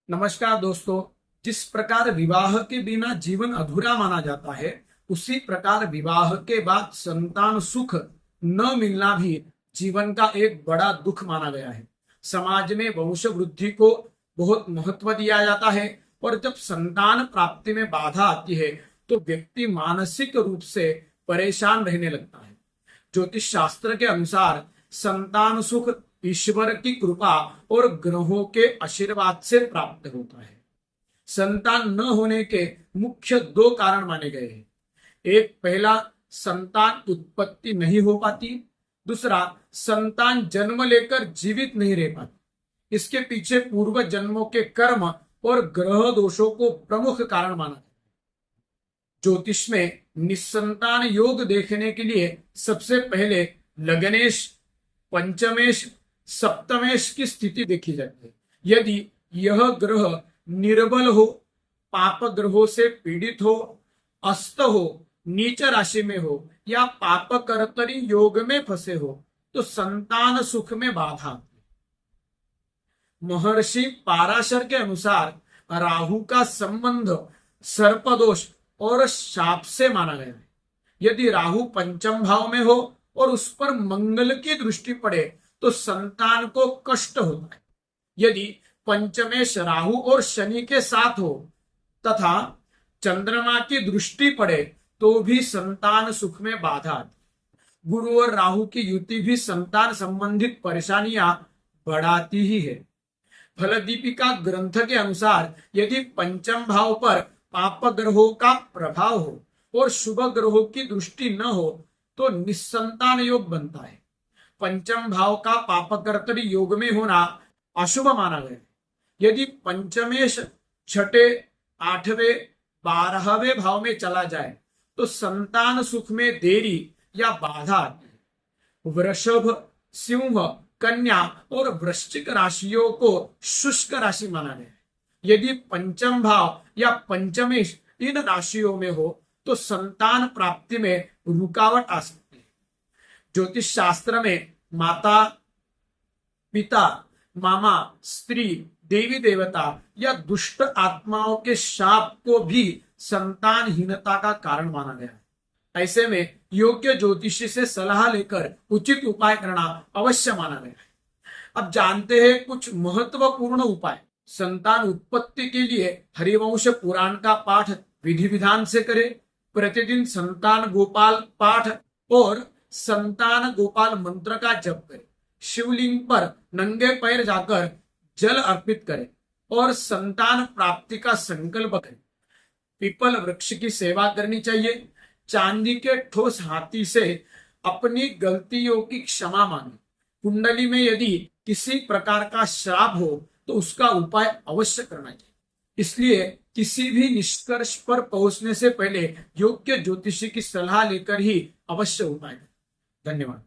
नमस्कार दोस्तों। जिस प्रकार विवाह के बिना जीवन अधूरा माना जाता है, उसी प्रकार विवाह के बाद संतान सुख न मिलना भी जीवन का एक बड़ा दुख माना गया है। समाज में वंश वृद्धि को बहुत महत्व दिया जाता है और जब संतान प्राप्ति में बाधा आती है तो व्यक्ति मानसिक रूप से परेशान रहने लगता है। ज्योतिष शास्त्र के अनुसार संतान सुख ईश्वर की कृपा और ग्रहों के आशीर्वाद से प्राप्त होता है। संतान न होने के मुख्य दो कारण माने गए हैं। एक, पहला, संतान उत्पत्ति नहीं हो पाती। दूसरा, संतान जन्म लेकर जीवित नहीं रह पाती। इसके पीछे पूर्व जन्मों के कर्म और ग्रह दोषों को प्रमुख कारण माना है। ज्योतिष में निस्संतान योग देखने के लिए सबसे पहले लग्नेश, पंचमेश, सप्तमेश की स्थिति देखी जाती है। यदि यह ग्रह निर्बल हो, पाप ग्रहों से पीड़ित हो, अस्त हो, नीच राशि में हो या पाप कर्तरी योग में फंसे हो तो संतान सुख में बाधा आती है। महर्षि पाराशर के अनुसार राहु का संबंध सर्पदोष और शाप से माना गया है। यदि राहु पंचम भाव में हो और उस पर मंगल की दृष्टि पड़े तो संतान को कष्ट होता है। यदि पंचमेश राहु और शनि के साथ हो तथा चंद्रमा की दृष्टि पड़े तो भी संतान सुख में बाधा आती है। गुरु और राहु की युति भी संतान संबंधित परेशानियां बढ़ाती ही है। फलदीपिका ग्रंथ के अनुसार यदि पंचम भाव पर पाप ग्रहों का प्रभाव हो और शुभ ग्रहों की दृष्टि न हो तो निस्संतान योग बनता है। पंचम भाव का पापकर्तरी योग में होना अशुभ माना गया है। यदि पंचमेश छठे, आठवें, 12वें भाव में चला जाए तो संतान सुख में देरी या बाधा आती है। वृषभ, सिंह, कन्या और वृश्चिक राशियों को शुष्क राशि माना गया है। यदि पंचम भाव या पंचमेश इन राशियों में हो तो संतान प्राप्ति में रुकावट आ सकती है। ज्योतिष शास्त्र में माता, पिता, मामा, स्त्री, देवी देवता या दुष्ट आत्माओं के शाप को भी संतानहीनता का कारण माना गया है। ऐसे में योग्य ज्योतिषी से सलाह लेकर उचित उपाय करना अवश्य माना गया है। अब जानते हैं कुछ महत्वपूर्ण उपाय। संतान उत्पत्ति के लिए हरिवंश पुराण का पाठ विधि विधान से करें। प्रतिदिन संतान गोपाल पाठ और संतान गोपाल मंत्र का जप करें। शिवलिंग पर नंगे पैर जाकर जल अर्पित करें और संतान प्राप्ति का संकल्प करें। पीपल वृक्ष की सेवा करनी चाहिए। चांदी के ठोस हाथी से अपनी गलतियों की क्षमा मांगे। कुंडली में यदि किसी प्रकार का श्राप हो तो उसका उपाय अवश्य करना चाहिए। इसलिए किसी भी निष्कर्ष पर पहुंचने से पहले योग्य ज्योतिषी की सलाह लेकर ही अवश्य उपाय करें। धन्यवाद।